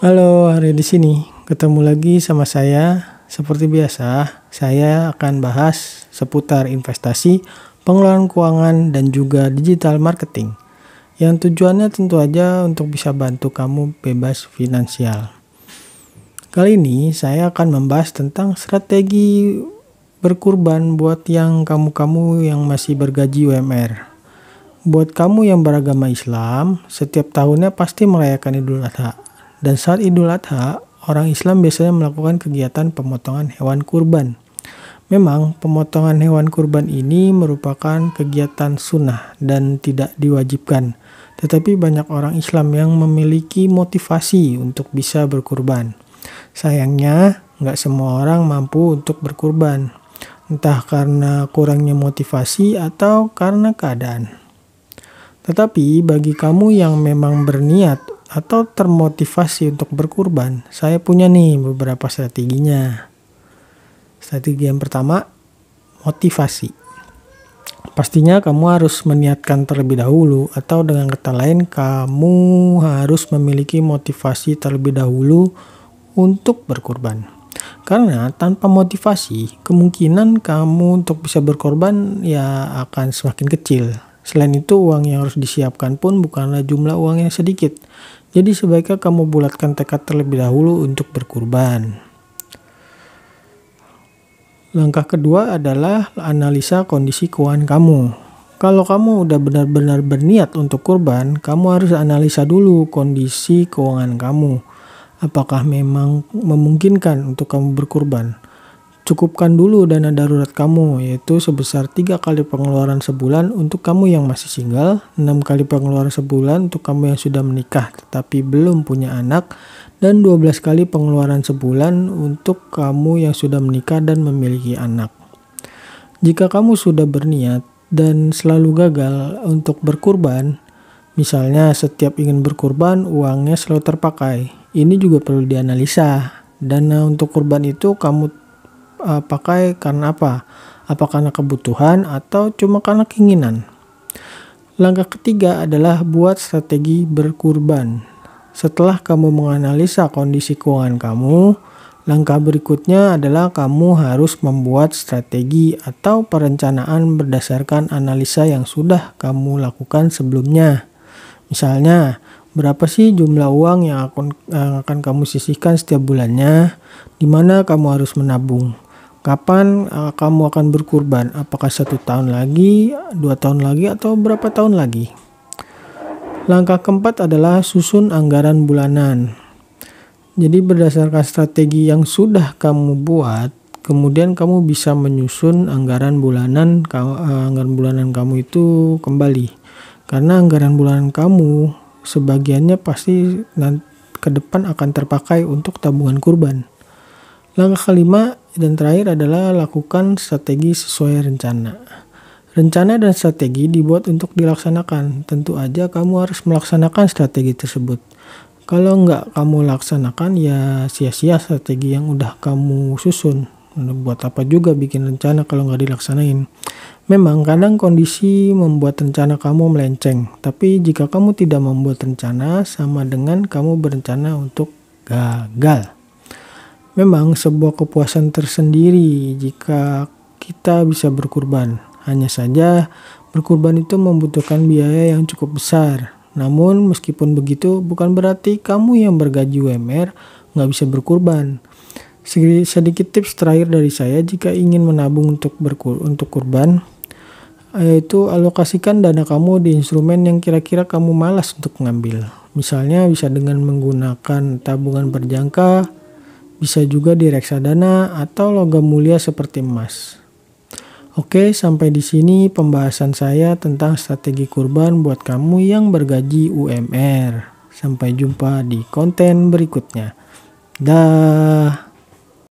Halo, hari di sini ketemu lagi sama saya. Seperti biasa, saya akan bahas seputar investasi, pengelolaan keuangan, dan juga digital marketing. Yang tujuannya tentu aja untuk bisa bantu kamu bebas finansial. Kali ini saya akan membahas tentang strategi berkurban buat yang kamu-kamu yang masih bergaji UMR. Buat kamu yang beragama Islam, setiap tahunnya pasti merayakan Idul Adha. Dan saat Idul Adha, orang Islam biasanya melakukan kegiatan pemotongan hewan kurban. Memang pemotongan hewan kurban ini merupakan kegiatan sunnah dan tidak diwajibkan. Tetapi banyak orang Islam yang memiliki motivasi untuk bisa berkurban. Sayangnya, nggak semua orang mampu untuk berkurban. Entah karena kurangnya motivasi atau karena keadaan. Tetapi bagi kamu yang memang berniat atau termotivasi untuk berkurban, saya punya nih beberapa strateginya. Strategi yang pertama, motivasi. Pastinya kamu harus meniatkan terlebih dahulu, atau dengan kata lain kamu harus memiliki motivasi terlebih dahulu untuk berkurban. Karena tanpa motivasi, kemungkinan kamu untuk bisa berkorban ya akan semakin kecil. Selain itu, uang yang harus disiapkan pun bukanlah jumlah uang yang sedikit. Jadi sebaiknya kamu bulatkan tekad terlebih dahulu untuk berkurban. Langkah kedua adalah analisa kondisi keuangan kamu. Kalau kamu udah benar-benar berniat untuk kurban, kamu harus analisa dulu kondisi keuangan kamu. Apakah memang memungkinkan untuk kamu berkurban? Cukupkan dulu dana darurat kamu, yaitu sebesar 3 kali pengeluaran sebulan untuk kamu yang masih single, 6 kali pengeluaran sebulan untuk kamu yang sudah menikah tetapi belum punya anak, dan 12 kali pengeluaran sebulan untuk kamu yang sudah menikah dan memiliki anak. Jika kamu sudah berniat dan selalu gagal untuk berkurban, misalnya setiap ingin berkurban uangnya selalu terpakai, ini juga perlu dianalisa. Dana untuk kurban itu kamu pakai karena apa? Apa karena kebutuhan atau cuma karena keinginan? Langkah ketiga adalah buat strategi berkurban. Setelah kamu menganalisa kondisi keuangan kamu, langkah berikutnya adalah kamu harus membuat strategi atau perencanaan berdasarkan analisa yang sudah kamu lakukan sebelumnya. Misalnya, berapa sih jumlah uang yang akan kamu sisihkan setiap bulannya? Di mana kamu harus menabung? Kapan kamu akan berkurban? Apakah 1 tahun lagi, 2 tahun lagi, atau berapa tahun lagi? Langkah keempat adalah susun anggaran bulanan. Jadi berdasarkan strategi yang sudah kamu buat, kemudian kamu bisa menyusun anggaran bulanan kamu itu kembali. Karena anggaran bulanan kamu sebagiannya pasti ke depan akan terpakai untuk tabungan kurban. Langkah kelima dan terakhir adalah lakukan strategi sesuai rencana. Rencana dan strategi dibuat untuk dilaksanakan. Tentu aja kamu harus melaksanakan strategi tersebut. Kalau nggak kamu laksanakan ya sia-sia strategi yang udah kamu susun. Buat apa juga bikin rencana kalau nggak dilaksanain. Memang kadang kondisi membuat rencana kamu melenceng. Tapi jika kamu tidak membuat rencana, sama dengan kamu berencana untuk gagal. Memang sebuah kepuasan tersendiri jika kita bisa berkurban. Hanya saja berkurban itu membutuhkan biaya yang cukup besar. Namun meskipun begitu bukan berarti kamu yang bergaji UMR nggak bisa berkurban. Sedikit tips terakhir dari saya jika ingin menabung untuk kurban, yaitu alokasikan dana kamu di instrumen yang kira-kira kamu malas untuk mengambil. Misalnya bisa dengan menggunakan tabungan berjangka, bisa juga di reksadana atau logam mulia seperti emas. Oke, sampai di sini pembahasan saya tentang strategi kurban buat kamu yang bergaji UMR. Sampai jumpa di konten berikutnya. Dah.